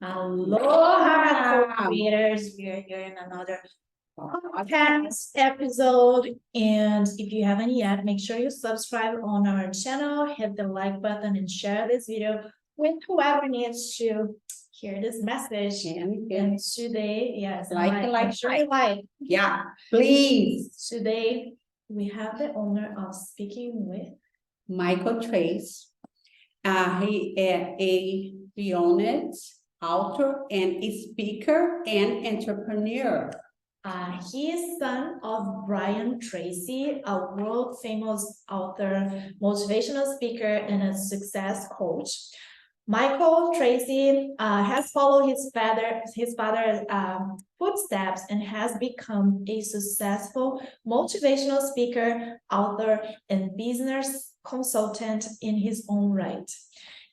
Aloha, co-creators. We are here in another podcast episode. And if you haven't yet, make sure you subscribe on our channel, hit the like button, and share this video with whoever needs to hear this message. And today, yes, like. Yeah, please. Today, we have the honor of speaking with Michael Tracy. He is a brilliant author and a speaker and entrepreneur. He is son of Brian Tracy, a world famous author, motivational speaker, and a success coach. Michael Tracy has followed his father's footsteps and has become a successful motivational speaker, author, and business consultant in his own right.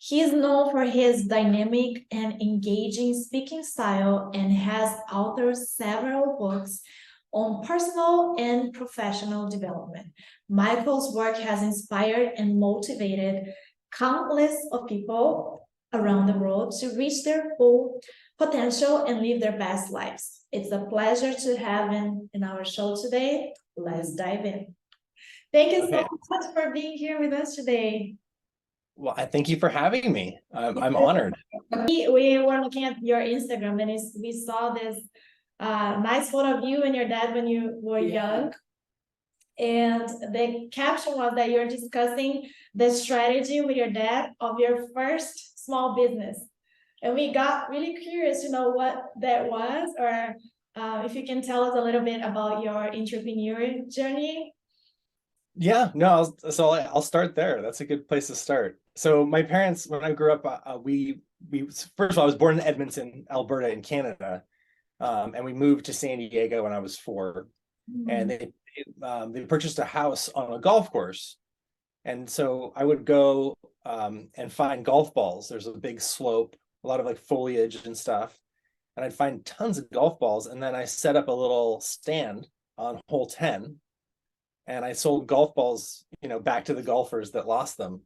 He is known for his dynamic and engaging speaking style and has authored several books on personal and professional development. Michael's work has inspired and motivated countless of people around the world to reach their full potential and live their best lives. It's a pleasure to have him in our show today. Let's dive in. Thank you so much for being here with us today. Well, I thank you for having me. I'm honored. We were looking at your Instagram and we saw this nice photo of you and your dad when you were young. And the caption was that you're discussing the strategy with your dad of your first small business. And we got really curious to know what that was, or if you can tell us a little bit about your entrepreneurial journey. Yeah, no, I'll start there. That's a good place to start. So my parents, when I grew up, we first of all, I was born in Edmonton, Alberta in Canada. And we moved to San Diego when I was 4. And they purchased a house on a golf course. And so I would go and find golf balls. There's a big slope, a lot of like foliage and stuff. And I'd find tons of golf balls. And then I set up a little stand on hole 10. And I sold golf balls, back to the golfers that lost them.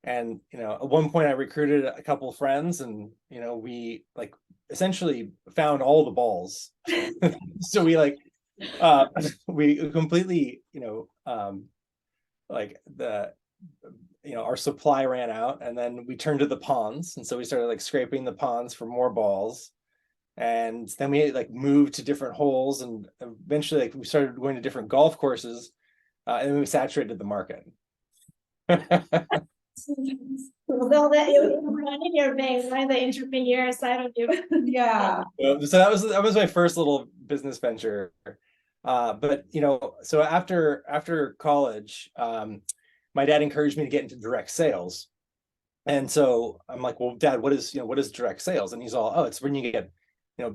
And, at one point I recruited a couple of friends and, we essentially found all the balls. So we completely, our supply ran out, and then we turned to the ponds. And so we started scraping the ponds for more balls. And then we moved to different holes, and eventually we started going to different golf courses, and then we saturated the market. So that you running your veins, right? The entrepreneur side of you. Yeah. So that was my first little business venture. But so after college, my dad encouraged me to get into direct sales. And so I'm like, well, Dad, what is direct sales? And he's all, oh, it's when you get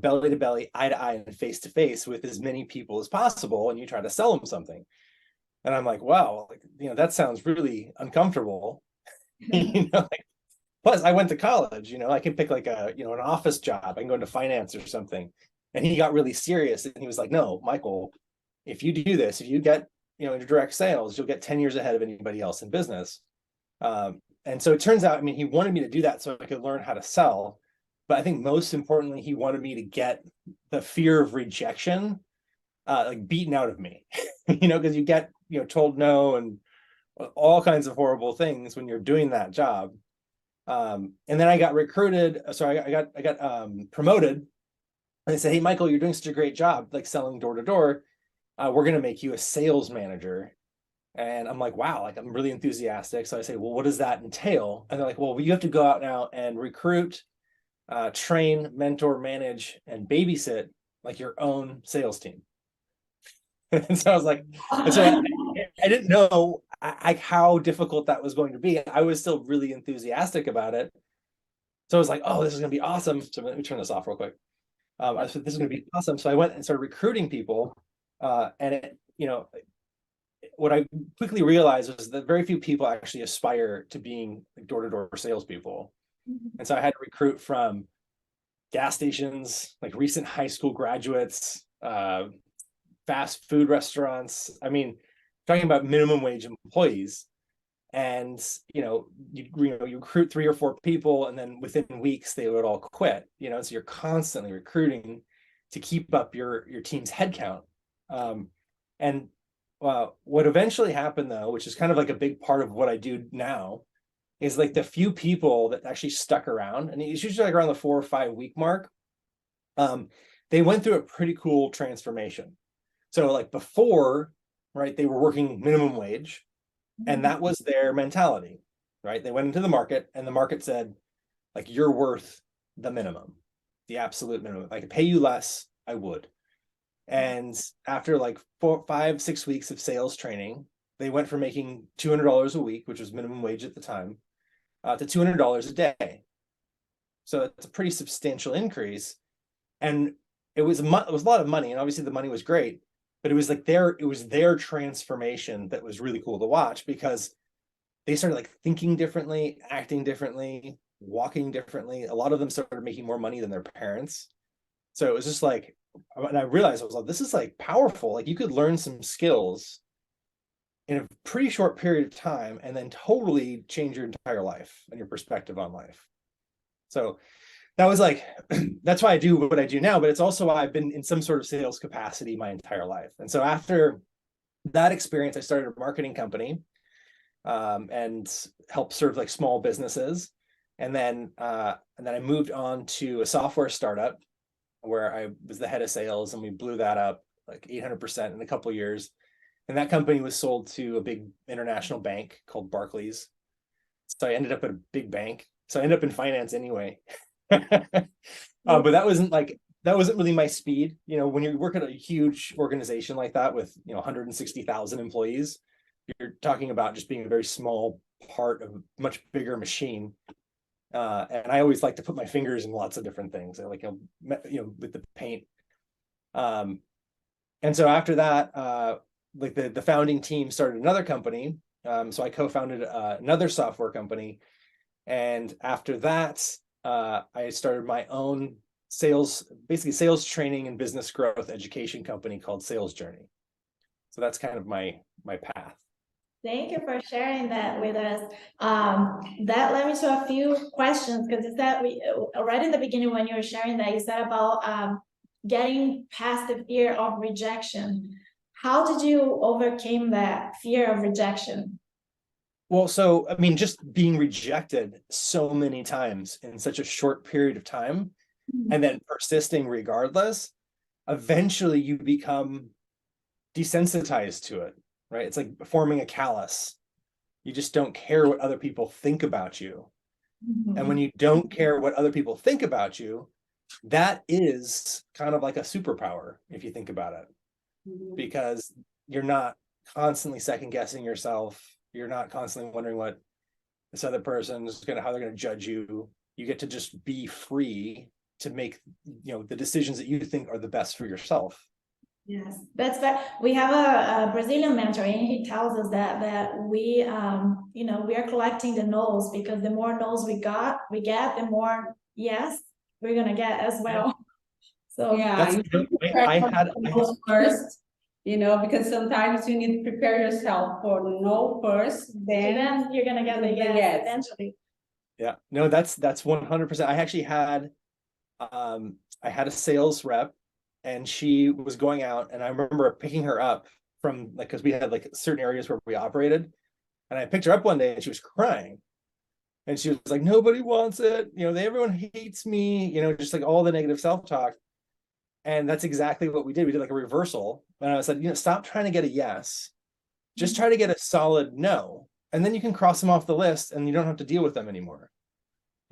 belly to belly, eye to eye, and face to face with as many people as possible, and you try to sell them something. And I'm like, wow, that sounds really uncomfortable. Plus I went to college, I can pick an office job. I can go into finance or something. And he got really serious, and he was like, no, Michael, if you do this, if you get, into direct sales, you'll get 10 years ahead of anybody else in business. And so it turns out, he wanted me to do that so I could learn how to sell. But I think most importantly, he wanted me to get the fear of rejection, beaten out of me, because you get, told no and all kinds of horrible things when you're doing that job. And then I got recruited. So I got promoted. And they said, hey, Michael, you're doing such a great job, selling door to door. We're going to make you a sales manager. And I'm like, wow, I'm really enthusiastic. So I say, well, what does that entail? And they're like, well, you have to go out now and recruit, train, mentor, manage, and babysit your own sales team. And so I was like, I didn't know how difficult that was going to be. I was still really enthusiastic about it. So I was like, oh, this is going to be awesome. So let me turn this off real quick. I said, this is going to be awesome. So I went and started recruiting people. And what I quickly realized was that very few people actually aspire to being door-to-door salespeople. And so I had to recruit from gas stations, recent high school graduates, fast food restaurants. Talking about minimum wage employees. And you recruit 3 or 4 people, and then within weeks they would all quit. So you're constantly recruiting to keep up your team's headcount. And what eventually happened, though, which is kind of like a big part of what I do now, is like the few people that actually stuck around, and it's usually like around the 4 or 5 week mark. They went through a pretty cool transformation. So like before, right, they were working minimum wage, and that was their mentality, right? They went into the market, and the market said, like, you're worth the minimum, the absolute minimum. If I could pay you less, I would. And after like 4, 5, 6 weeks of sales training, they went from making $200 a week, which was minimum wage at the time, to $200 a day. So it's a pretty substantial increase. And it was a lot of money, and obviously the money was great, but it was their transformation that was really cool to watch, because they started like thinking differently, acting differently, walking differently. A lot of them started making more money than their parents. So it was just like, and I realized, I was like, this is like powerful. Like, you could learn some skills in a pretty short period of time and then totally change your entire life and your perspective on life. So that was like, that's why I do what I do now, but it's also why I've been in some sort of sales capacity my entire life. And so after that experience, I started a marketing company, and helped serve like small businesses. And then I moved on to a software startup where I was the head of sales, and we blew that up like 800% in a couple of years. And that company was sold to a big international bank called Barclays. So I ended up at a big bank. So I ended up in finance anyway. But that wasn't really my speed. When you work at a huge organization like that with 160,000 employees, you're talking about just being a very small part of a much bigger machine. And I always like to put my fingers in lots of different things, like with the paint. And so after that, like the founding team started another company. So I co-founded another software company, and after that, I started my own sales training and business growth education company called Sales Journey. So that's kind of my path. Thank you for sharing that with us. That led me to a few questions, because it's that right in the beginning when you were sharing that, you said about getting past the fear of rejection. How did you overcome that fear of rejection? Well, so I mean, just being rejected so many times in such a short period of time, and then persisting regardless, eventually you become desensitized to it, right? It's like forming a callus. You just don't care what other people think about you. And when you don't care what other people think about you, that is kind of like a superpower, if you think about it, because you're not constantly second guessing yourself. You're not constantly wondering what this other person is how they're going to judge you. You get to just be free to make, the decisions that you think are the best for yourself. Yes, that's that. We have a Brazilian mentor, and he tells us that we we are collecting the nulls, because the more nulls we get, the more yes we're gonna get as well. So Yeah, you need to prepare for first, because sometimes you need to prepare yourself for no first, then you're gonna get the yes eventually. Yeah, no, that's 100%. I actually had I had a sales rep, and she was going out, and I remember picking her up from because we had like certain areas where we operated, and I picked her up one day and she was crying, and she was like, nobody wants it, everyone hates me, just like all the negative self-talk. And that's exactly what we did. We did like a reversal, and I said, stop trying to get a yes, just try to get a solid no, and then you can cross them off the list and you don't have to deal with them anymore.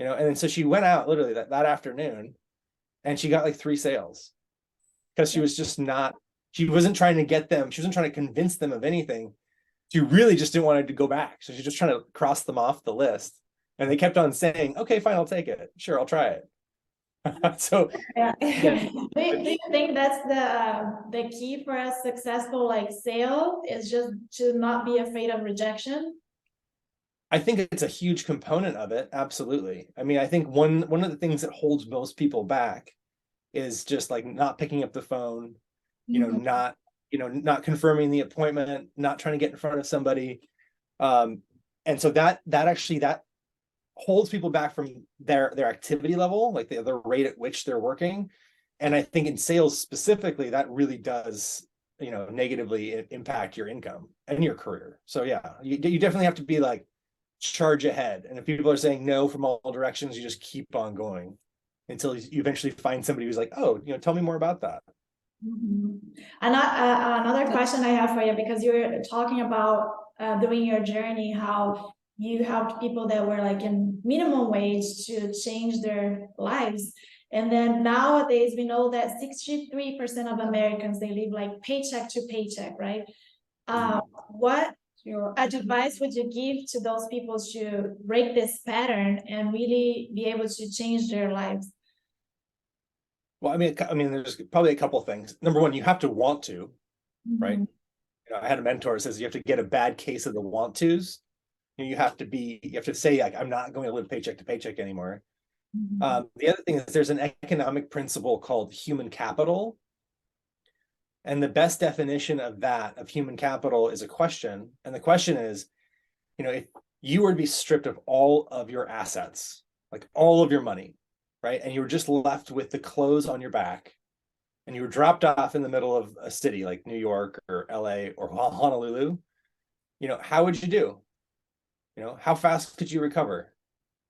And then so she went out literally that afternoon, and she got like 3 sales, because she was just not, she wasn't trying to get them, she wasn't trying to convince them of anything. She really just didn't want to go back. So she's just trying to cross them off the list. And they kept on saying, okay, fine, I'll take it. Sure, I'll try it. So yeah. Do you think that's the key for a successful sale, is just to not be afraid of rejection? I think it's a huge component of it. Absolutely. I mean, I think one of the things that holds most people back is just like not picking up the phone, not confirming the appointment, not trying to get in front of somebody. And And so that actually holds people back from their activity level, like the rate at which they're working. And I think in sales specifically, that really does, negatively impact your income and your career. So yeah, you definitely have to be like, charge ahead. And if people are saying no from all directions, you just keep on going until you eventually find somebody who's like, oh, tell me more about that. Mm-hmm. And another question I have for you, because you're talking about during your journey, how you helped people that were like in minimum wage to change their lives. And then nowadays we know that 63% of Americans, they live like paycheck to paycheck, right? What advice would you give to those people to break this pattern and really be able to change their lives? Well, I mean, there's probably a couple of things. Number one, you have to want to, right? I had a mentor who says you have to get a bad case of the want tos. You have to say like, I'm not going to live paycheck to paycheck anymore. The other thing is there's an economic principle called human capital. And the best definition of human capital is a question. And the question is, if you were to be stripped of all of your assets, like all of your money, right? And you were just left with the clothes on your back, and you were dropped off in the middle of a city like New York or LA or Honolulu, how would you do? How fast could you recover?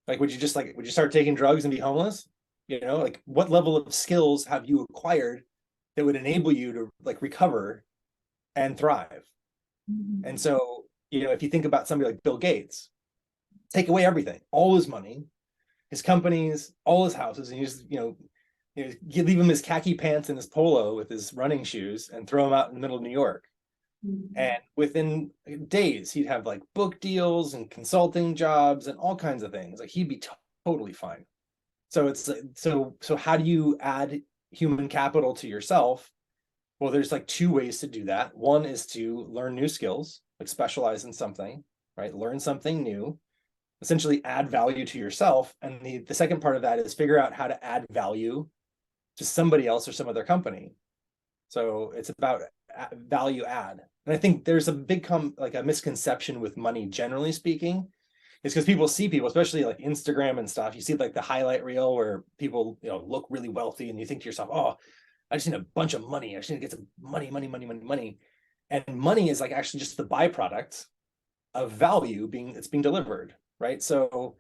Like, would you start taking drugs and be homeless? Like what level of skills have you acquired that would enable you to like recover and thrive? And so, if you think about somebody like Bill Gates, take away everything, all his money, his companies, all his houses, and you leave him his khaki pants and his polo with his running shoes and throw him out in the middle of New York. And within days, he'd have like book deals and consulting jobs and all kinds of things. Like he'd be totally fine. So it's so how do you add human capital to yourself? Well, there's like two ways to do that. One is to learn new skills, like specialize in something, right? Learn something new, essentially add value to yourself. And the second part of that is figure out how to add value to somebody else or some other company. So it's about value add. And I think there's a big a misconception with money, generally speaking, is because people see people, especially like Instagram and stuff, you see like the highlight reel where people, look really wealthy, and you think to yourself, oh, I just need a bunch of money. I just need to get some money. And money is like actually just the byproduct of value being delivered, right? So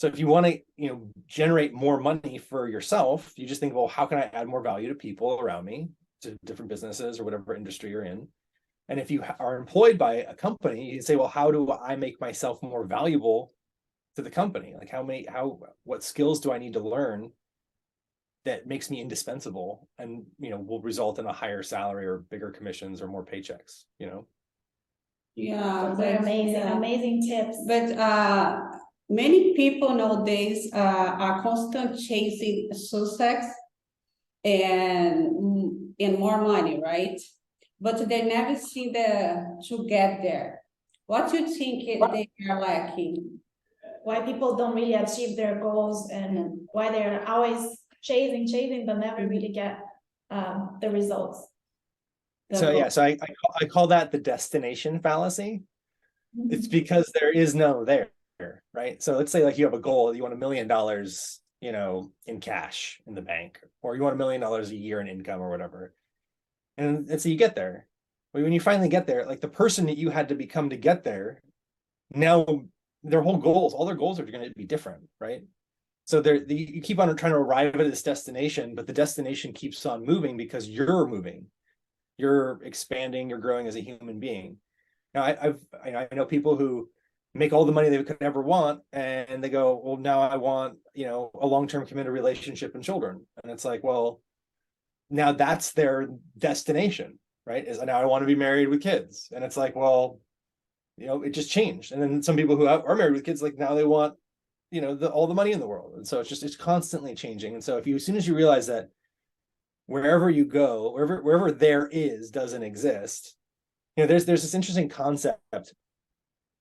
if you want to, generate more money for yourself, you just think, well, how can I add more value to people around me, to different businesses or whatever industry you're in? And if you are employed by a company, you say, well, how do I make myself more valuable to the company? Like what skills do I need to learn that makes me indispensable and, will result in a higher salary or bigger commissions or more paychecks, Yeah, Those are amazing tips. But many people nowadays are constant chasing success and more money, right? But they never see to get there. What do you think they are lacking? Why people don't really achieve their goals, and why they're always chasing, but never really get the results. So I call that the destination fallacy. It's because there is no there, right? So let's say like you have a goal, you want $1 million, in cash in the bank, or you want $1 million a year in income or whatever. And so you get there. But when you finally get there, like the person that you had to become to get there, now all their goals are going to be different, right? So you keep on trying to arrive at this destination, but the destination keeps on moving because you're moving. You're expanding, you're growing as a human being. Now, I know people who make all the money they could ever want, and they go, well, now I want, a long-term committed relationship and children. And it's like, well, now that's their destination, right? Is now I want to be married with kids. And it's like, well, it just changed. And then some people who are married with kids, like now they want, all the money in the world. And so it's constantly changing. And so as soon as you realize that wherever you go, wherever there is doesn't exist, there's this interesting concept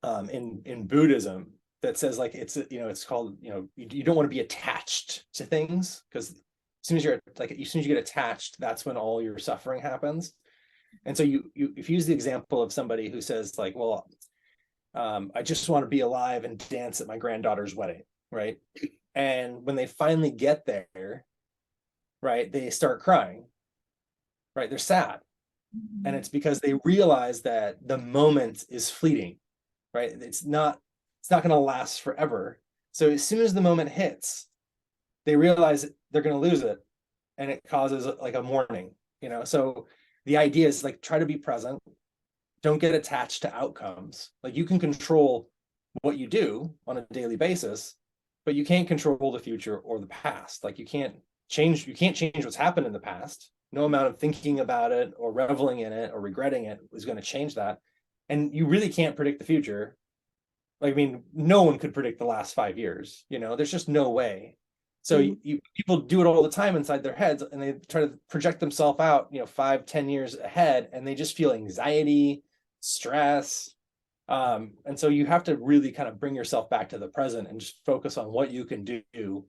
in Buddhism that says like it's called, you don't want to be attached to things, because as soon as you get attached, that's when all your suffering happens. And so if you use the example of somebody who says like, well, I just want to be alive and dance at my granddaughter's wedding, right? And when they finally get there, right, they start crying, right? They're sad. And it's because they realize that the moment is fleeting, right? It's not going to last forever. So as soon as the moment hits, they realize they're going to lose it, and it causes like a mourning, So the idea is like, try to be present. Don't get attached to outcomes. Like, you can control what you do on a daily basis, but you can't control the future or the past. Like, you can't change what's happened in the past. No amount of thinking about it or reveling in it or regretting it is going to change that. And you really can't predict the future. Like, I mean, no one could predict the last 5 years, there's just no way. So people do it all the time inside their heads, and they try to project themselves out, 5-10 years ahead, and they just feel anxiety, stress. And so you have to really kind of bring yourself back to the present and just focus on what you can do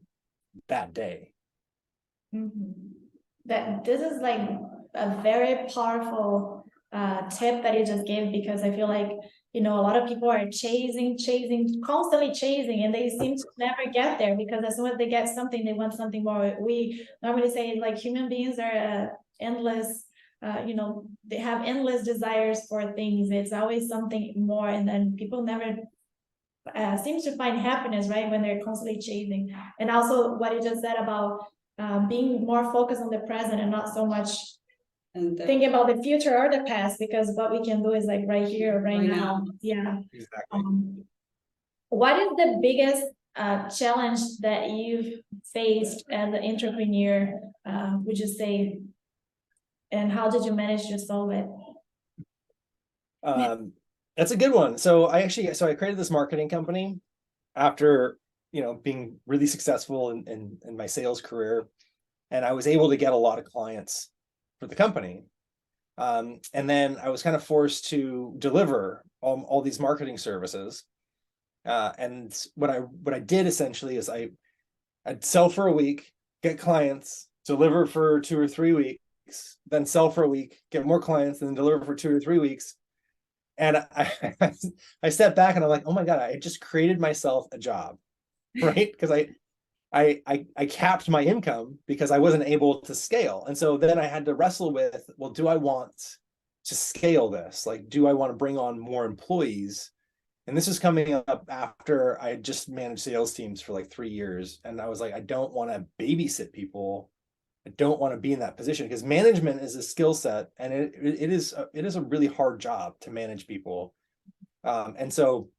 that day. That this is like a very powerful tip that you just gave, because I feel like, a lot of people are constantly chasing, and they seem to never get there, because as soon as they get something, they want something more. We normally say, like, human beings are endless, they have endless desires for things. It's always something more, and then people never seems to find happiness, right, when they're constantly chasing. And also what you just said about being more focused on the present and not so much thinking about the future or the past, because what we can do is like right here, right now. Yeah. Exactly. What is the biggest challenge that you've faced as an entrepreneur, would you say, and how did you manage to solve it? That's a good one. So I created this marketing company after, being really successful in my sales career, and I was able to get a lot of clients for the company. And then I was kind of forced to deliver all these marketing services. And what I did essentially is I'd sell for a week, get clients, deliver for 2 or 3 weeks, then sell for a week, get more clients, and then deliver for 2 or 3 weeks. And I stepped back and I'm like, oh my God, I just created myself a job, right? Because I capped my income because I wasn't able to scale. And so then I had to wrestle with, well, do I want to scale this? Like, do I want to bring on more employees? And this is coming up after I had just managed sales teams for like 3 years. And I was like, I don't want to babysit people. I don't want to be in that position, because management is a skill set, and it is a really hard job to manage people. And so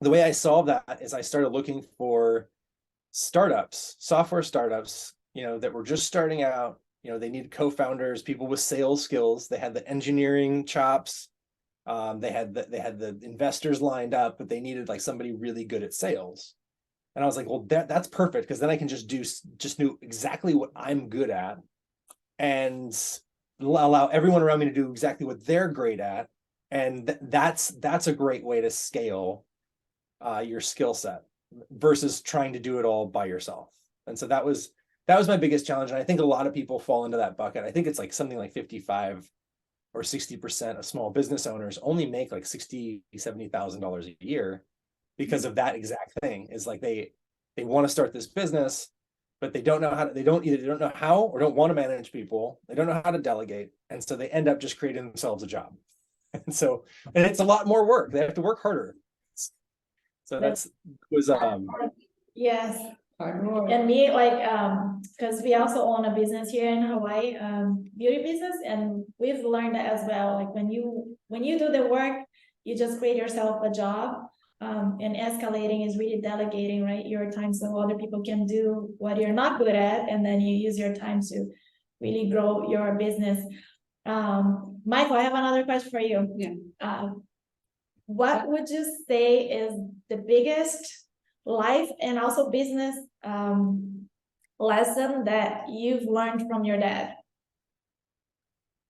the way I solved that is I started looking for software startups, that were just starting out. They needed co-founders, people with sales skills. They had the engineering chops. They had the investors lined up, but they needed like somebody really good at sales. And I was like, well, that's perfect, because then I can just do exactly what I'm good at, and allow everyone around me to do exactly what they're great at. And that's a great way to scale your skill set versus trying to do it all by yourself. And so that was my biggest challenge. And I think a lot of people fall into that bucket. I think it's like something like 55 or 60% of small business owners only make like $60,000-$70,000 a year, because of that exact thing. Is like they want to start this business, but they don't know how to, they don't know how, or don't want to manage people. They don't know how to delegate. And so they end up just creating themselves a job. And it's a lot more work. They have to work harder. So yes. And me, like, because we also own a business here in Hawaii, beauty business, and we've learned that as well. Like, when you do the work, you just create yourself a job. And escalating is really delegating, right, your time, so other people can do what you're not good at, and then you use your time to really grow your business. Michael, I have another question for you. Yeah. What would you say is the biggest life and also business lesson that you've learned from your dad?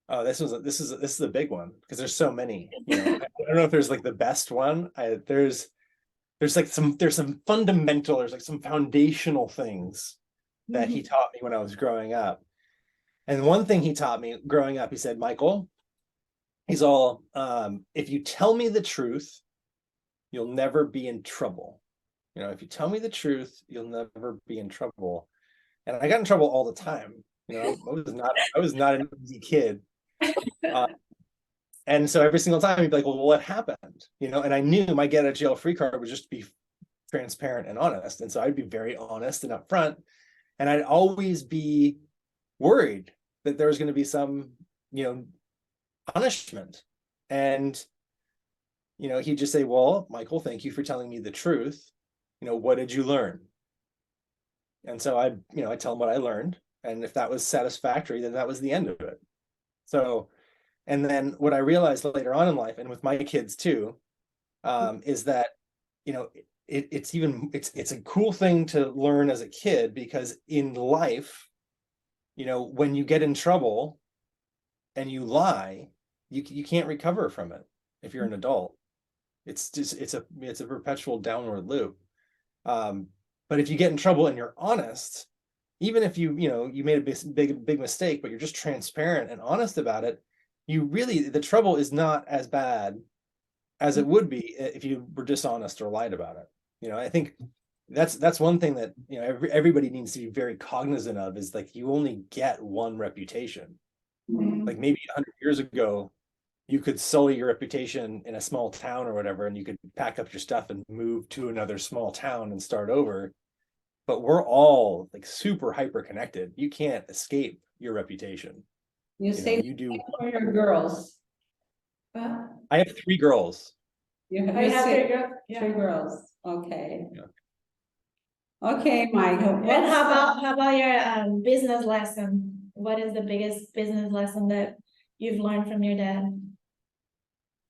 Oh, this is a big one, because there's so many. I don't know if there's like the best one. There's some fundamental, there's like some foundational things that he taught me when I was growing up. And one thing he taught me growing up, he said, Michael, he's all, if you tell me the truth, you'll never be in trouble. You know, if you tell me the truth, you'll never be in trouble. And I got in trouble all the time. You know, I was not an easy kid. And so every single time he'd be like, well, what happened? You know, and I knew my get out of jail free card was just to be transparent and honest. And so I'd be very honest and upfront. And I'd always be worried that there was going to be some, you know, punishment. And, you know, he'd just say, well, Michael, thank you for telling me the truth. You know, what did you learn? And so I'd tell him what I learned. And if that was satisfactory, then that was the end of it. So, and then what I realized later on in life, and with my kids too, is that, you know, it's a cool thing to learn as a kid, because in life, you know, when you get in trouble and you lie, you can't recover from it if you're an adult. It's a perpetual downward loop. But if you get in trouble and you're honest, even if you made a big mistake, but you're just transparent and honest about it, the trouble is not as bad as it would be if you were dishonest or lied about it. You know, I think that's one thing that, you know, everybody needs to be very cognizant of, is like, you only get one reputation. Like maybe 100 years ago, you could sully your reputation in a small town or whatever, and you could pack up your stuff and move to another small town and start over. But we're all like super hyper connected. You can't escape your reputation. You say you do. for your girls. Well, I have 3 girls. You I have say 3 girls. Yeah. 3 girls. Okay. Yeah. Okay, Michael. And how about your business lesson? What is the biggest business lesson that you've learned from your dad?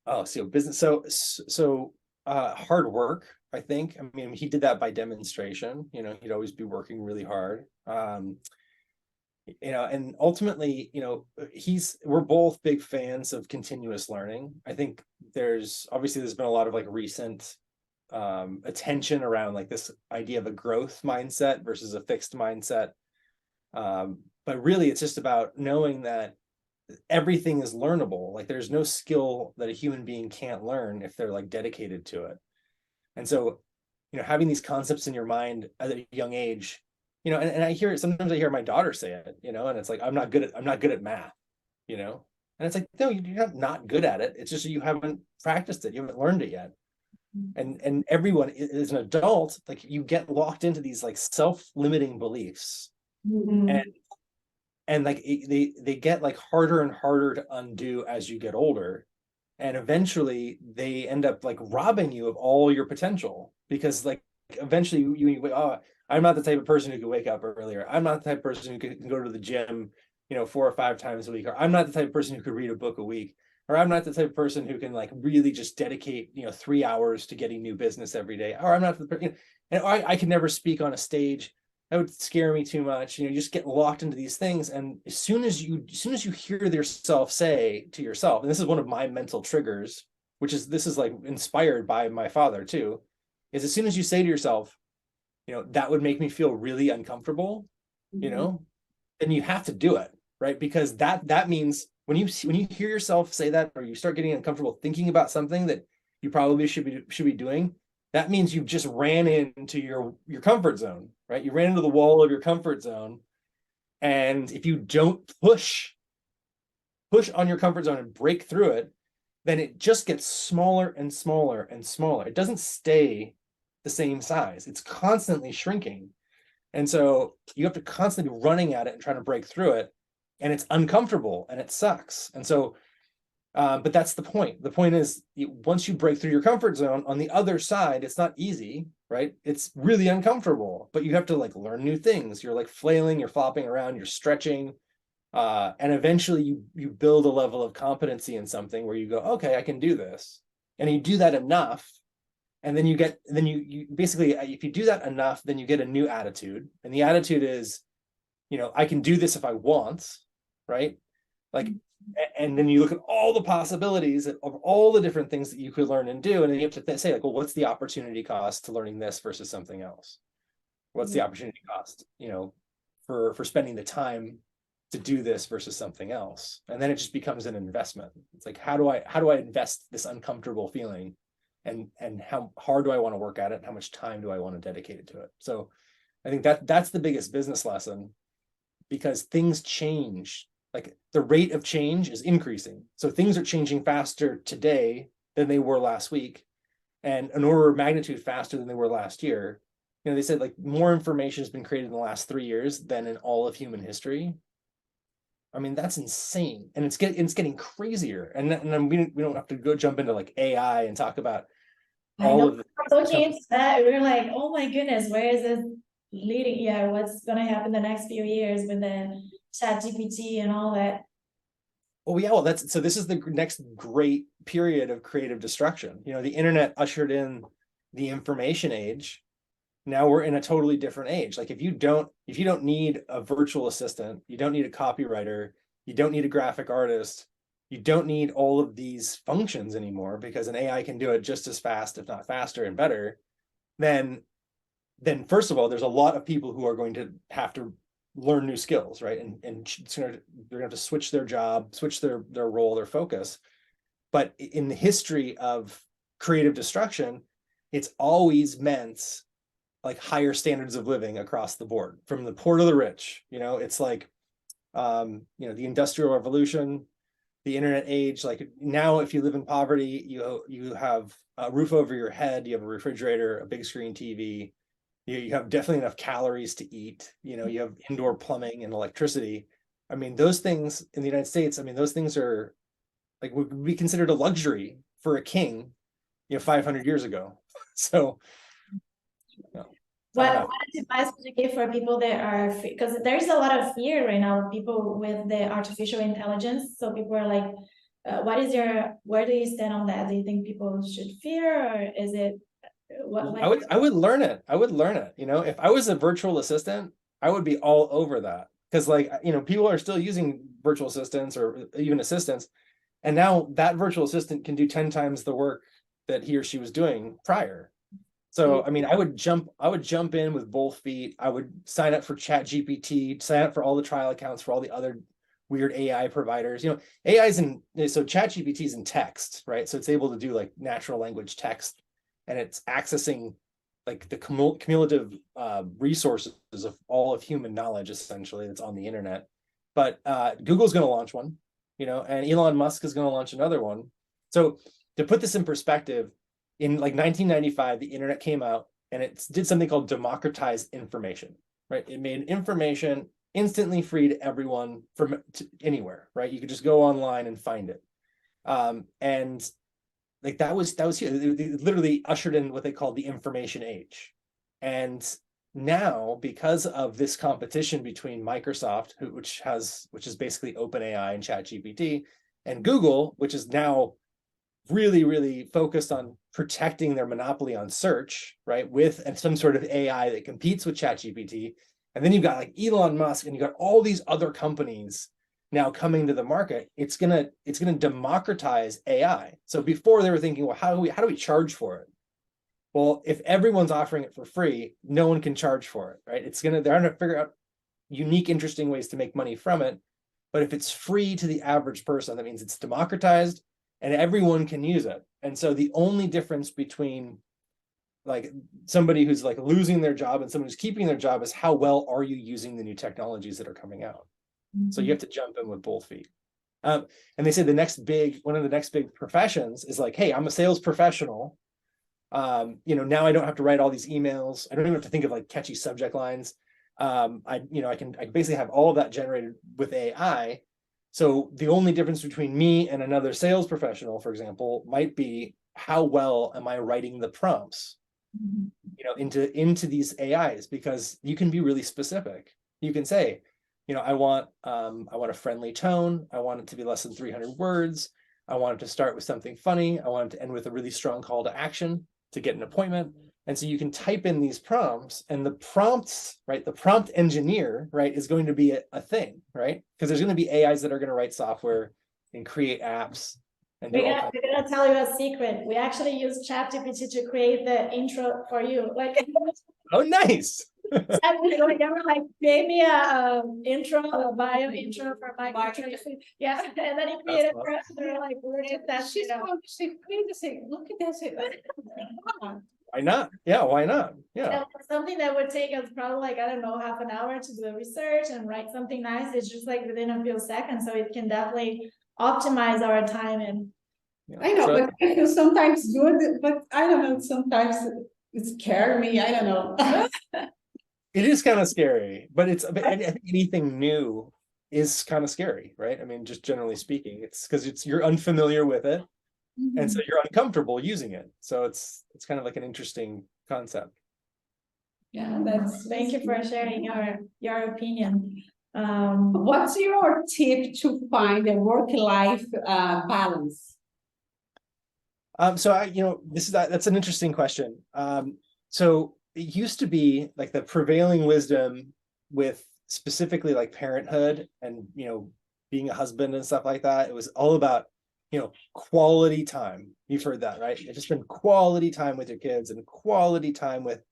Oh, so business. So hard work, I think. I mean, he did that by demonstration. You know, he'd always be working really hard. You know, and ultimately, you know, we're both big fans of continuous learning. I think there's been a lot of like recent attention around like this idea of a growth mindset versus a fixed mindset. But really, it's just about knowing that everything is learnable. Like, there's no skill that a human being can't learn if they're like dedicated to it. And so, you know, having these concepts in your mind at a young age, you know, and sometimes I hear my daughter say it, you know, and it's like, I'm not good at math, you know, and it's like, no, you're not good at it. It's just you haven't practiced it. You haven't learned it yet. And everyone is an adult, like, you get locked into these like self-limiting beliefs. And like they get like harder and harder to undo as you get older, and eventually they end up like robbing you of all your potential, because like eventually I'm not the type of person who can wake up earlier. I'm not the type of person who can go to the gym, you know, 4 or 5 times a week, or I'm not the type of person who could read a book a week, or I'm not the type of person who can like really just dedicate, you know, 3 hours to getting new business every day, or I'm not the, you know, and I can never speak on a stage. That would scare me too much. You know, you just get locked into these things. And as soon as you hear yourself say to yourself, and this is one of my mental triggers, this is like inspired by my father too, is as soon as you say to yourself, you know, that would make me feel really uncomfortable, you know, then you have to do it, right? Because that means when you hear yourself say that, or you start getting uncomfortable thinking about something that you probably should be doing, that means you've just ran into your comfort zone, right? You ran into the wall of your comfort zone. And if you don't push on your comfort zone and break through it, then it just gets smaller and smaller and smaller. It doesn't stay the same size. It's constantly shrinking. And so you have to constantly be running at it and trying to break through it. And it's uncomfortable and it sucks. And so but that's the point. The point is, once you break through your comfort zone, on the other side, it's not easy, right? It's really uncomfortable, but you have to like learn new things. You're like flailing, you're flopping around, you're stretching, and eventually you build a level of competency in something where you go, okay, I can do this, and you do that enough, and then you basically, if you do that enough, then you get a new attitude, and the attitude is, you know, I can do this if I want, right? Like. And then you look at all the possibilities of all the different things that you could learn and do. And then you have to say, like, well, what's the opportunity cost to learning this versus something else? What's the opportunity cost, you know, for spending the time to do this versus something else? And then it just becomes an investment. It's like, how do I invest this uncomfortable feeling and how hard do I want to work at it, and how much time do I want to dedicate it to it. So I think that's the biggest business lesson, because things change. Like the rate of change is increasing. So things are changing faster today than they were last week, and an order of magnitude faster than they were last year. You know, they said like more information has been created in the last 3 years than in all of human history. I mean, that's insane, and it's getting crazier. And then we don't have to go jump into like AI and talk about all of the looking into that, we're like, oh my goodness, where is this leading? Yeah, what's gonna happen the next few years with the chat GPT and all that? Oh yeah, well this is the next great period of creative destruction. You know, the internet ushered in the information age. Now we're in a totally different age. Like if you don't need a virtual assistant, you don't need a copywriter, you don't need a graphic artist, you don't need all of these functions anymore, because an AI can do it just as fast, if not faster and better. Then first of all, there's a lot of people who are going to have to learn new skills, right? And they're gonna have to switch their job, switch their role, their focus. But in the history of creative destruction, it's always meant like higher standards of living across the board, from the poor to the rich. You know, it's like you know, the Industrial Revolution, the internet age. Like now, if you live in poverty, you have a roof over your head, you have a refrigerator, a big screen TV, you have definitely enough calories to eat, you know, you have indoor plumbing and electricity. I mean, those things in the United States, I mean, those things are like, would be considered a luxury for a king, you know, 500 years ago. So what advice would you give for people that are, because there's a lot of fear right now, people with the artificial intelligence. So people are like, where do you stand on that? Do you think people should fear, or is it I would learn it. I would learn it. You know, if I was a virtual assistant, I would be all over that. Because like, you know, people are still using virtual assistants or even assistants. And now that virtual assistant can do 10 times the work that he or she was doing prior. So, I mean, I would jump in with both feet. I would sign up for ChatGPT, sign up for all the trial accounts for all the other weird AI providers. You know, so ChatGPT is in text, right? So it's able to do like natural language text, and it's accessing like the cumulative resources of all of human knowledge, essentially, that's on the internet. But Google's going to launch one, you know, and Elon Musk is going to launch another one. So to put this in perspective, in like 1995, the internet came out and it did something called democratized information, right? It made information instantly free to everyone from anywhere, right? You could just go online and find it. And like that was huge. It literally ushered in what they call the information age. And now, because of this competition between Microsoft, which is basically OpenAI and ChatGPT, and Google, which is now really, really focused on protecting their monopoly on search, right? With some sort of AI that competes with ChatGPT. And then you've got like Elon Musk, and you got all these other companies now coming to the market. It's gonna democratize AI. So before they were thinking, well, how do we charge for it? Well, if everyone's offering it for free, no one can charge for it, right? They're gonna figure out unique, interesting ways to make money from it. But if it's free to the average person, that means it's democratized and everyone can use it. And so the only difference between like somebody who's like losing their job and someone who's keeping their job is how well are you using the new technologies that are coming out. Mm-hmm. So you have to jump in with both feet. And they say one of the next big professions is like, hey, I'm a sales professional. You know, now I don't have to write all these emails. I don't even have to think of like catchy subject lines. I can basically have all of that generated with AI. So the only difference between me and another sales professional, for example, might be how well am I writing the prompts, you know, into these AIs, because you can be really specific. You can say, you know, I want a friendly tone. I want it to be less than 300 words. I want it to start with something funny. I want it to end with a really strong call to action to get an appointment. And so you can type in these prompts, and the prompts, right? The prompt engineer, right, is going to be a thing, right? Because there's going to be AIs that are going to write software and create apps. And we're gonna tell you a secret. We actually use ChatGPT to create the intro for you. Like, oh, nice. Exactly, like they were like, gave me a intro, a bio intro for Michael Tracy. Yeah, and then he created for us. They're like, where is that? She's going to say, look at this. Why not? Yeah, why not? Yeah. Something that would take us probably like, I don't know, half an hour to do the research and write something nice. It's just like within a few seconds. So it can definitely optimize our time. And I know, but I feel sometimes good, but I don't know, sometimes it scares me. I don't know. It is kind of scary, but I think anything new is kind of scary, right? I mean, just generally speaking, it's because you're unfamiliar with it, and so you're uncomfortable using it. So it's kind of like an interesting concept. Yeah, thank you for sharing your opinion. What's your tip to find a work-life balance? So that's an interesting question. So it used to be like the prevailing wisdom with specifically like parenthood and, being a husband and stuff like that. It was all about, quality time. You've heard that, right? You just spend quality time with your kids and quality time with,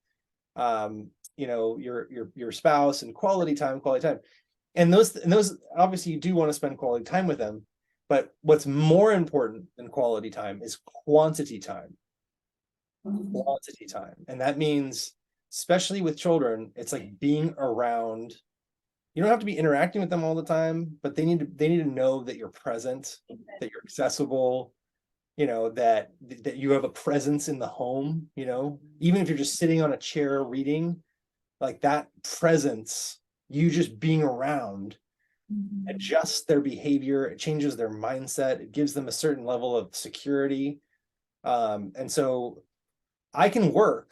your spouse and quality time. And those obviously you do want to spend quality time with them. But what's more important than quality time is quantity time. Quantity time. And that means, especially with children, it's like being around. You don't have to be interacting with them all the time, but they need to know that you're present, that you're accessible, that you have a presence in the home, even if you're just sitting on a chair reading, like that presence, you just being around adjusts their behavior, it changes their mindset, it gives them a certain level of security. And so I can work,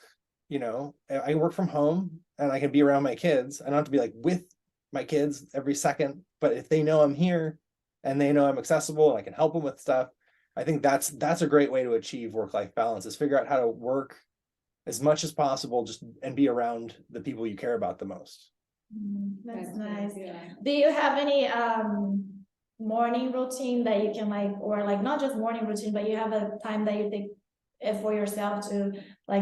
I work from home and I can be around my kids. I don't have to be like with my kids every second, but if they know I'm here and they know I'm accessible and I can help them with stuff, I think that's a great way to achieve work-life balance, is figure out how to work as much as possible and be around the people you care about the most. That's nice. Do you have any morning routine that you can or not just morning routine, but you have a time that you take for yourself to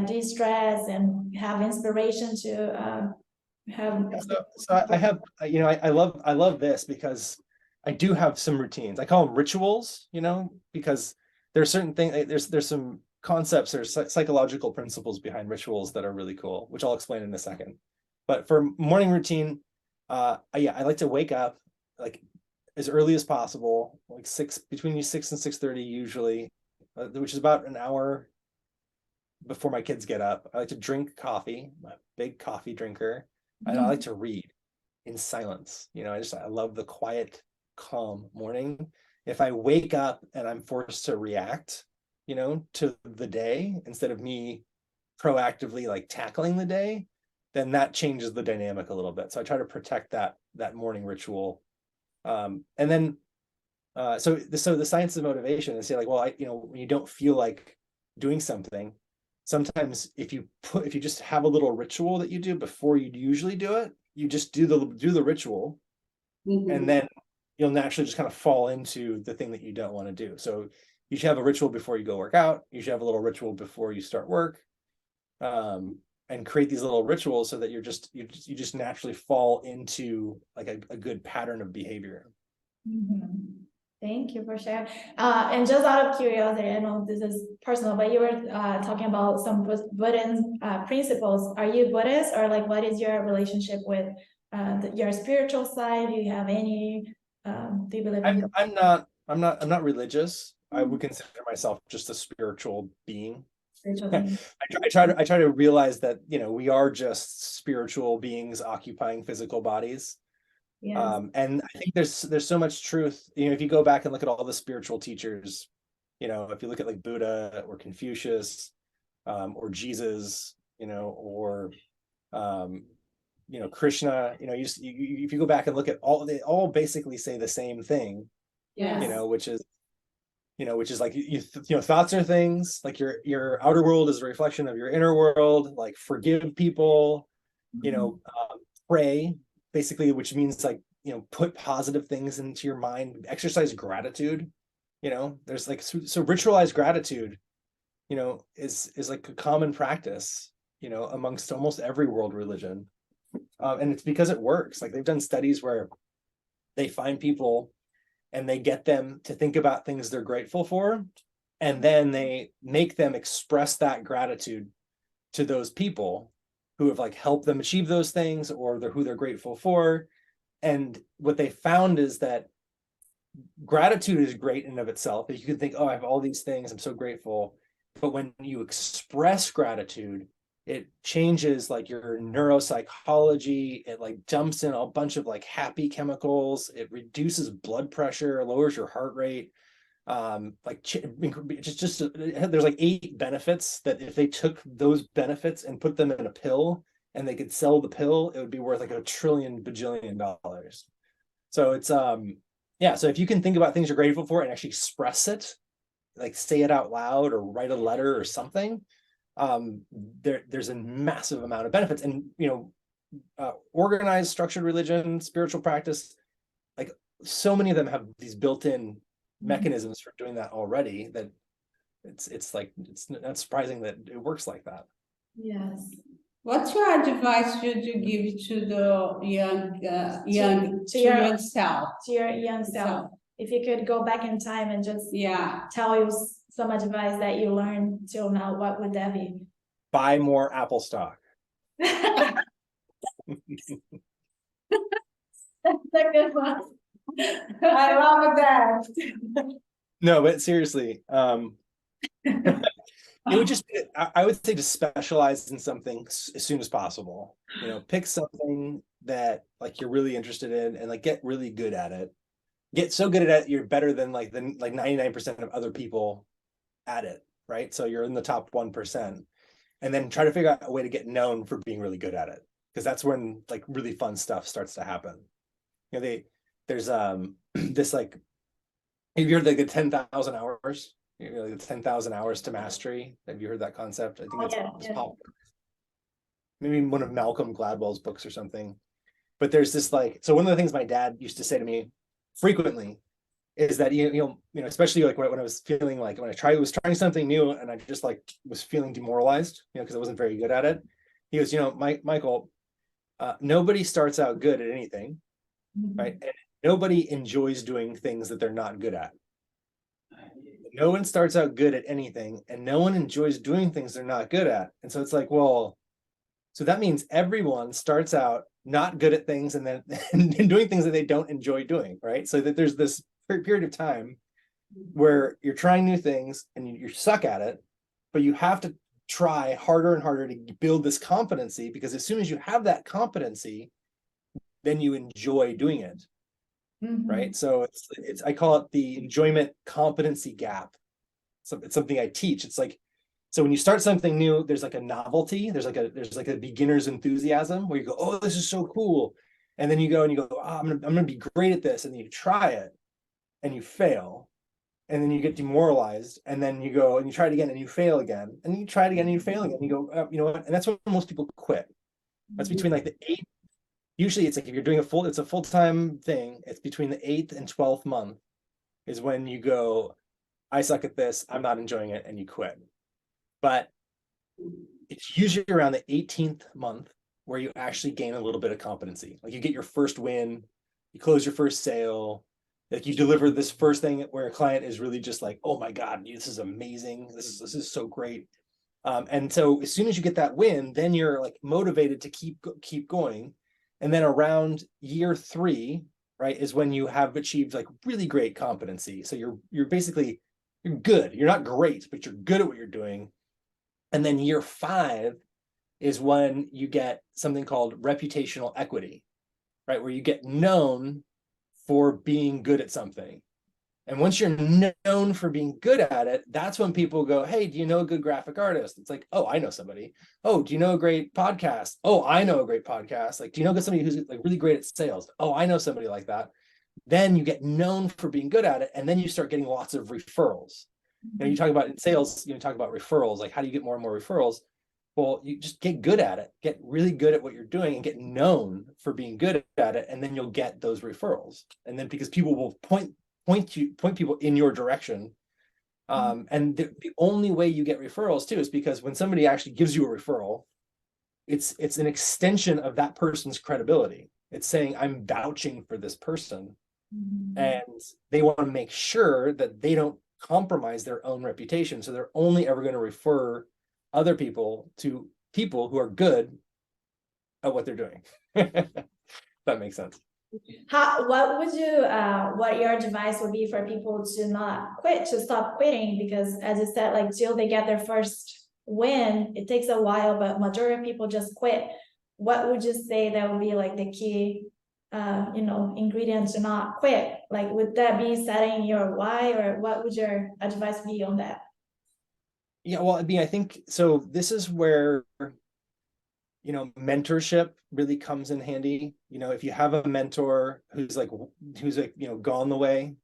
de-stress and have inspiration to have? So I have, I love this because I do have some routines. I call them rituals, because there's certain things, there's some concepts, there's psychological principles behind rituals that are really cool, which I'll explain in a second. But for morning routine, I like to wake up like as early as possible, like between 6 and 6:30 usually, which is about an hour before my kids get up. I like to drink coffee. I'm a big coffee drinker, and I like to read in silence. I love the quiet, calm morning. If I wake up and I'm forced to react, to the day instead of me proactively tackling the day, then that changes the dynamic a little bit. So I try to protect that morning ritual. And then, so the science of motivation is say when you don't feel like doing something, sometimes if you just have a little ritual that you do before you usually do it, you just do the ritual, and then you'll naturally just kind of fall into the thing that you don't want to do. So you should have a ritual before you go work out. You should have a little ritual before you start work. And create these little rituals so that you just naturally fall into like a good pattern of behavior. Thank you for sharing. And just out of curiosity, I know this is personal, but you were talking about some Buddhist principles. Are you Buddhist, or what is your relationship with your spiritual side? Do you have any? Do you believe in? I'm not religious. I would consider myself just a spiritual being. I try to realize that we are just spiritual beings occupying physical bodies. Yes. And I think there's so much truth. If you go back and look at all the spiritual teachers, if you look at Buddha or Confucius, or Jesus, or Krishna, if you go back and look at they all basically say the same thing. Yes. Which is thoughts are things, your outer world is a reflection of your inner world, forgive people, pray, basically, which means put positive things into your mind, exercise gratitude, there's so ritualized gratitude, is a common practice, amongst almost every world religion. And it's because it works. Like they've done studies where they find people and they get them to think about things they're grateful for, and then they make them express that gratitude to those people who have like helped them achieve those things, or who they're grateful for. And what they found is that gratitude is great in and of itself. You can think, oh, I have all these things, I'm so grateful. But when you express gratitude, it changes like your neuropsychology. It like dumps in a bunch of like happy chemicals. It reduces blood pressure, lowers your heart rate. There's like 8 benefits that if they took those benefits and put them in a pill and they could sell the pill, it would be worth like $1 trillion bajillion. So it's yeah, so if you can think about things you're grateful for and actually express it, like say it out loud or write a letter or something, there's a massive amount of benefits. And organized, structured religion, spiritual practice, like so many of them have these built-in mechanisms for doing that already, that it's not surprising that it works like that. Yes. What's your advice should you give to the young To young self? To your young self. If you could go back in time and just tell you some advice that you learned till now, what would that be? Buy more Apple stock. That's a good one. I love that. No, but seriously, it would just, I would say, to specialize in something as soon as possible. Pick something that like you're really interested in and like get really good at it. Get so good at it, you're better than like 99% of other people at it, right? So you're in the top 1%, and then try to figure out a way to get known for being really good at it, because that's when like really fun stuff starts to happen. There's this like, have you heard like the 10,000 hours? The 10,000 hours to mastery. Have you heard that concept? I think it's popular. Maybe one of Malcolm Gladwell's books or something. But there's this like, so one of the things my dad used to say to me frequently is that especially like when I was feeling like, when I was trying something new and I just like was feeling demoralized, because I wasn't very good at it. He goes, Michael, nobody starts out good at anything, right? And nobody enjoys doing things that they're not good at. No one starts out good at anything, and no one enjoys doing things they're not good at. And so it's like, well, so that means everyone starts out not good at things and then and doing things that they don't enjoy doing, right? So that there's this period of time where you're trying new things and you suck at it, but you have to try harder and harder to build this competency, because as soon as you have that competency, then you enjoy doing it. Right. So it's I call it the enjoyment competency gap. So it's something I teach. It's like, so when you start something new, there's like a novelty, there's like a beginner's enthusiasm where you go, oh, this is so cool. And then you go, oh, I'm gonna be great at this. And then you try it and you fail. And then you get demoralized, and then you go and you try it again and you fail again. And you try it again and you fail again. And you go, oh, you know what? And that's when most people quit. That's between like the 8th. Usually it's like, if you're doing it's a full-time thing, it's between the 8th and 12th month is when you go, I suck at this, I'm not enjoying it, and you quit. But it's usually around the 18th month where you actually gain a little bit of competency. Like you get your first win, you close your first sale, like you deliver this first thing where a client is really just like, oh my God, this is amazing. This is so great. And so as soon as you get that win, then you're like motivated to keep going. And then around year 3, right, is when you have achieved like really great competency. So you're basically, you're good. You're not great, but you're good at what you're doing. And then year 5 is when you get something called reputational equity, right, where you get known for being good at something. And once you're known for being good at it, that's when people go, hey, do you know a good graphic artist? It's like, oh, I know somebody. Oh, do you know a great podcast? Oh, I know a great podcast. Like, do you know somebody who's like really great at sales? Oh, I know somebody like that. Then you get known for being good at it. And then you start getting lots of referrals. You talk about in sales, you talk about referrals, like how do you get more and more referrals? Well, you just get good at it, get really good at what you're doing and get known for being good at it. And then you'll get those referrals. And then because people will point people in your direction. And the only way you get referrals too is because when somebody actually gives you a referral, it's an extension of that person's credibility. It's saying I'm vouching for this person, and they want to make sure that they don't compromise their own reputation. So they're only ever going to refer other people to people who are good at what they're doing. That makes sense. What your advice would be for people to not quit, to stop quitting? Because as you said, like till they get their first win, it takes a while, but majority of people just quit. What would you say that would be like the key, ingredient to not quit? Like, would that be setting your why, or what would your advice be on that? Yeah, well, I mean, I think so. This is where, mentorship really comes in handy. If you have a mentor who's gone the way,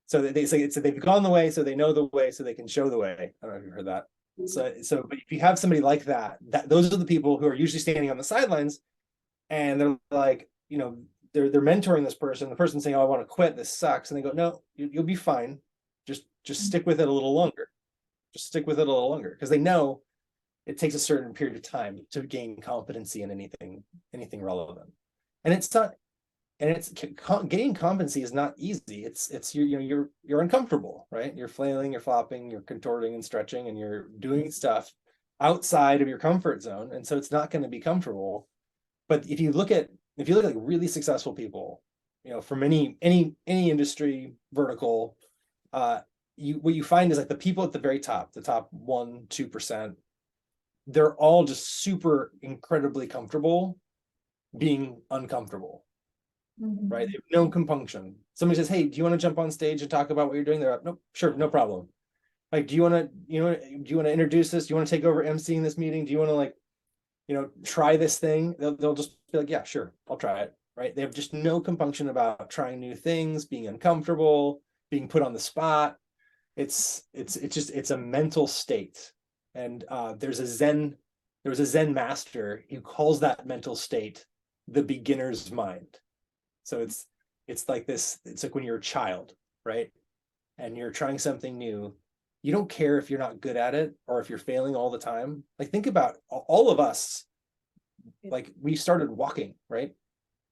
so they say it's they've gone the way, so they know the way, so they can show the way. I don't know if you've heard that. So but if you have somebody like that, those are the people who are usually standing on the sidelines, and they're like, they're mentoring this person. The person's saying, "Oh, I want to quit. This sucks," and they go, "No, you'll be fine. Just stick with it a little longer. Just stick with it a little longer," because they know it takes a certain period of time to gain competency in anything relevant. And it's not, gaining competency is not easy. It's you're uncomfortable, right? You're flailing, you're flopping, you're contorting and stretching, and you're doing stuff outside of your comfort zone. And so it's not going to be comfortable. But if you look at like really successful people, from any industry vertical, what you find is like the people at the very top, the top 1-2%, they're all just super incredibly comfortable being uncomfortable, right? They have no compunction. Somebody says, "Hey, do you want to jump on stage and talk about what you're doing?" They're like, "Nope, sure, no problem." Like, do you want to introduce this? Do you want to take over emceeing this meeting? Do you want to try this thing? They'll just be like, "Yeah, sure, I'll try it." Right? They have just no compunction about trying new things, being uncomfortable, being put on the spot. It's a mental state. And there was a Zen master who calls that mental state the beginner's mind. So it's like this, it's like when you're a child, right? And you're trying something new. You don't care if you're not good at it or if you're failing all the time. Like, think about all of us. Like, we started walking, right?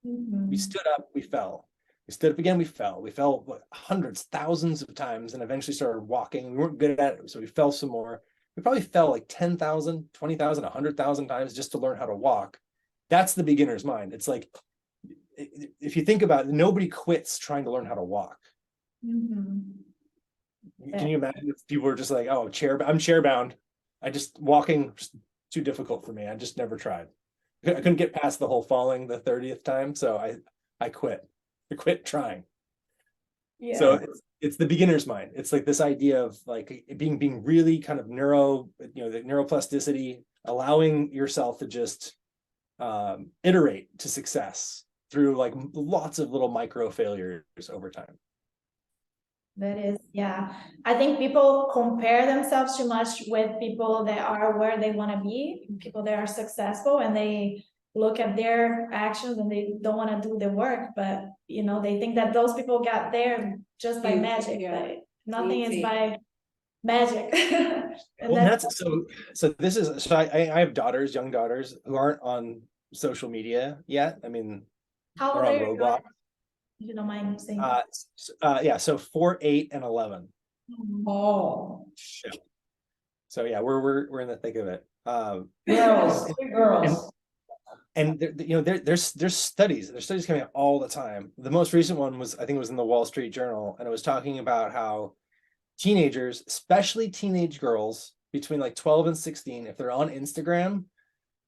We stood up, we fell. We stood up again, we fell. We fell hundreds, thousands of times, and eventually started walking. We weren't good at it, so we fell some more. We probably fell like 10,000, 20,000, 100,000 times just to learn how to walk. That's the beginner's mind. It's like, if you think about it, nobody quits trying to learn how to walk. Can you imagine if people were just like, "Oh, I'm chair bound. Walking too difficult for me. I just never tried. I couldn't get past the whole falling the 30th time, so I quit. I quit trying." Yeah. So it's the beginner's mind. It's like this idea of like being really kind of the neuroplasticity, allowing yourself to just iterate to success through like lots of little micro failures over time. That is, yeah. I think people compare themselves too much with people that are where they want to be, people that are successful, and they look at their actions and they don't want to do the work, but they think that those people got there just by magic. But nothing is by magic. Well, so I have young daughters who aren't on social media yet. I mean, how they're on Roblox. If you don't mind saying. Yeah, so 4, 8, and 11. Oh. Yeah. So yeah, we're in the thick of it. Girls. And there's studies coming out all the time. The most recent one was, I think it was in the Wall Street Journal, and it was talking about how teenagers, especially teenage girls between like 12 and 16, if they're on Instagram,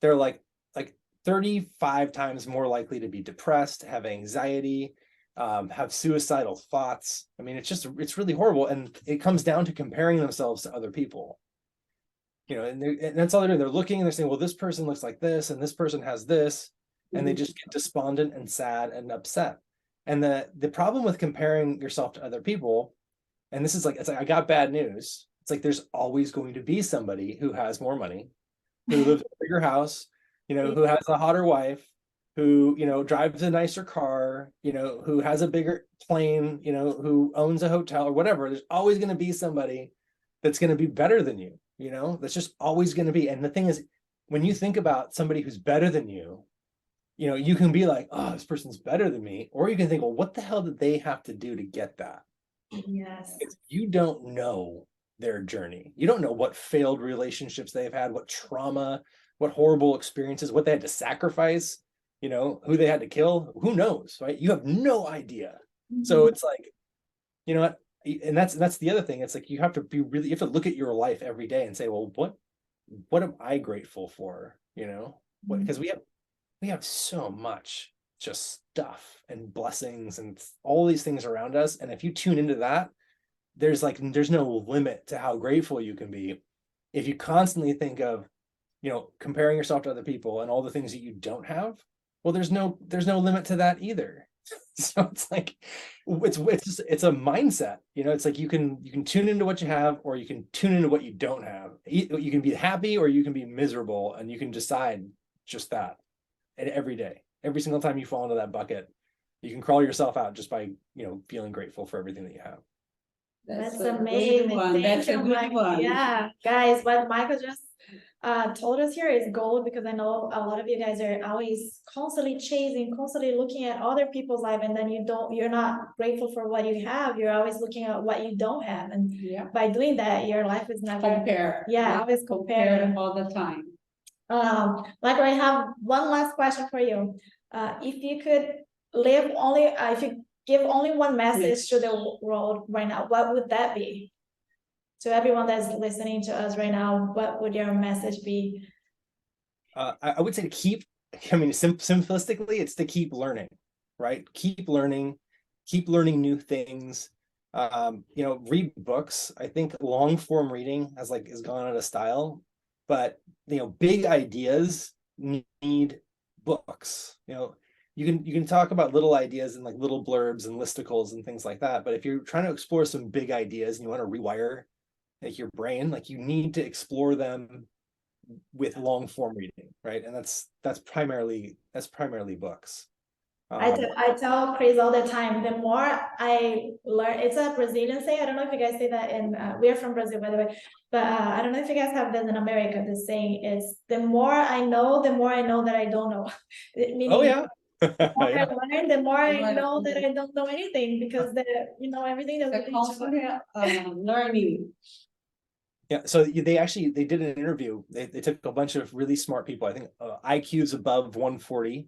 they're like 35 times more likely to be depressed, have anxiety, have suicidal thoughts. I mean, it's really horrible. And it comes down to comparing themselves to other people. And that's all they're doing. They're looking and they're saying, well, this person looks like this, and this person has this, and they just get despondent and sad and upset. And the problem with comparing yourself to other people, and it's like I got bad news. It's like there's always going to be somebody who has more money, who lives in a bigger house, who has a hotter wife, who drives a nicer car, who has a bigger plane, who owns a hotel or whatever. There's always going to be somebody that's going to be better than you. you know, that's just always going to be. And the thing is, when you think about somebody who's better than you know, you can be like, oh, this person's better than me. Or you can think, well, what the hell did they have to do to get that? Yes. You don't know their journey. You don't know what failed relationships they've had, what trauma, what horrible experiences, what they had to sacrifice, you know, who they had to kill. Who knows, right? You have no idea. So it's like, you know what? And that's the other thing. It's like you have to look at your life every day and say, well, what am I grateful for? You know, because we have so much just stuff and blessings and all these things around us. And if you tune into that, there's no limit to how grateful you can be. If you constantly think of, you know, comparing yourself to other people and all the things that you don't have, well, there's no limit to that either. So it's like, it's a mindset, you know. It's like you can tune into what you have, or you can tune into what you don't have. You can be happy or you can be miserable, and you can decide just that. And every day, every single time you fall into that bucket, you can crawl yourself out just by, you know, feeling grateful for everything that you have. That's a amazing. good one. Thank That's a you, good Michael. one. Yeah, guys, what Michael just told us here is gold, because I know a lot of you guys are always constantly chasing, constantly looking at other people's life, and then you're not grateful for what you have. You're always looking at what you don't have, and by doing that, your life is never compare. Yeah, always comparing all the time. Michael, I have one last question for you. If you could if you give only one message to the world right now, what would that be? To everyone that's listening to us right now, what would your message be? I would say to keep, I mean, simplistically, it's to keep learning, right? Keep learning new things. You know, read books. I think long form reading has gone out of style, but you know, big ideas need books. You know, you can talk about little ideas and like little blurbs and listicles and things like that, but if you're trying to explore some big ideas and you want to rewire like your brain, like you need to explore them with long form reading, right? And that's primarily books. I tell Chris all the time, the more I learn, it's a Brazilian saying. I don't know if you guys say that in, we are from Brazil, by the way, but I don't know if you guys have this in America. The saying is, the more I know that I don't know. Meaning, oh yeah. the more Yeah. I learn, the more I know that I don't know anything, because everything is constantly learning. Yeah, so they did an interview. They took a bunch of really smart people, I think IQs above 140,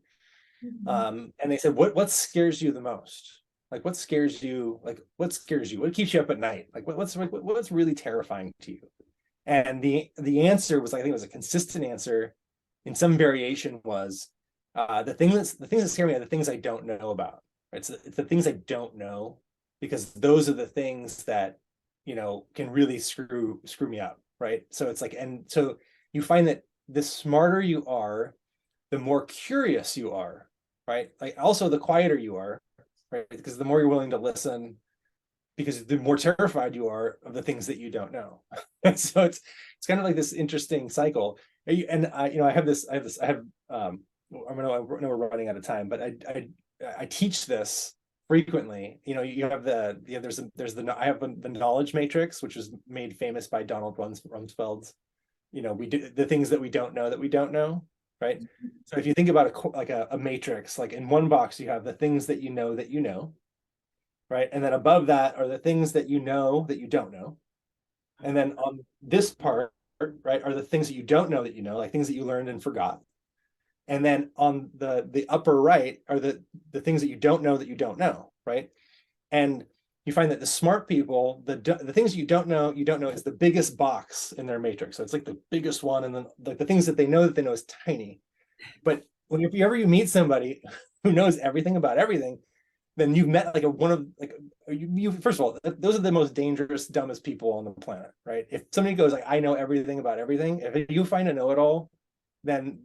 and they said, what scares you the most? Like, what scares you? Like, what scares you? What keeps you up at night? Like, what's really terrifying to you? And the answer was, I think it was a consistent answer in some variation, was the things that scare me are the things I don't know about. Right? It's the things I don't know, because those are the things that, you know, can really screw me up, right? So it's like, and so you find that the smarter you are, the more curious you are, right? Like also the quieter you are, right? Because the more you're willing to listen, because the more terrified you are of the things that you don't know. So it's kind of like this interesting cycle. And I, you know, I have, I know we're running out of time, but I teach this frequently. You know, you have there's the I have the knowledge matrix, which was made famous by Donald Rumsfeld. You know, we do the things that we don't know, right? So if you think about a matrix, like in one box you have the things that you know, right? And then above that are the things that you know that you don't know. And then on this part, right, are the things that you don't know that you know, like things that you learned and forgot. And then on the upper right are the things that you don't know, right? And you find that the smart people, the things you don't know is the biggest box in their matrix. So it's like the biggest one, and then like the things that they know is tiny. But if you meet somebody who knows everything about everything, then you've met like you first of all, those are the most dangerous, dumbest people on the planet, right? If somebody goes like, I know everything about everything, if you find a know-it-all, then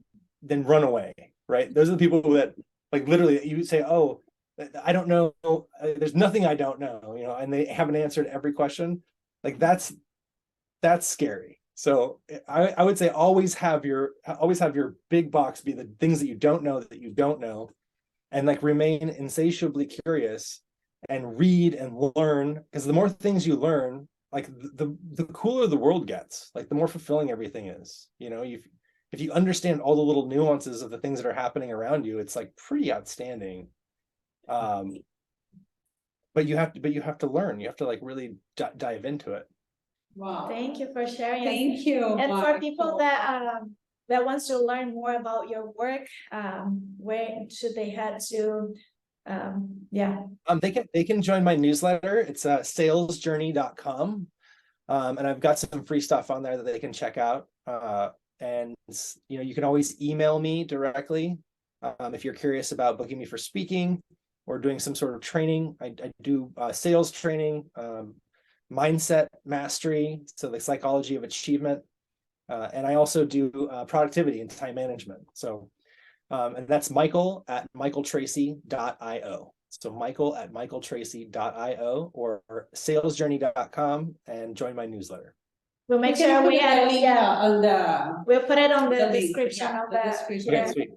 run away, right? Those are the people that like literally you say, oh, I don't know, there's nothing I don't know, you know, and they haven't answered every question. Like that's scary. So I would say always have your big box be the things that you don't know, and like remain insatiably curious and read and learn, because the more things you learn, like the cooler the world gets, like the more fulfilling everything is. You know, if you understand all the little nuances of the things that are happening around you, it's like pretty outstanding. But you have to learn. You have to like really dive into it. Wow. Thank you for sharing. Thank you. And for people Michael. that wants to learn more about your work, where should they head to? Yeah. They can join my newsletter. It's salesjourney.com. And I've got some free stuff on there that they can check out. And you know, you can always email me directly if you're curious about booking me for speaking or doing some sort of training. I do sales training, mindset mastery, so the psychology of achievement, and I also do productivity and time management. So, and that's Michael at michaeltracy.io. So Michael at michaeltracy.io or salesjourney.com, and join my newsletter. We'll make sure we add it. Yeah, on the. we'll put it on the link. description Yeah, of the the. description. Okay, sweet.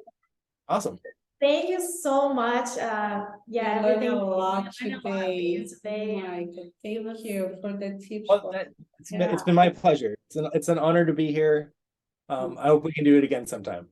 Awesome. Thank you so much. Yeah, I learned a everything. lot I learned a lot from today. you today. Michael, thank you for the tips. Well, it's been my pleasure. It's an honor to be here. I hope we can do it again sometime.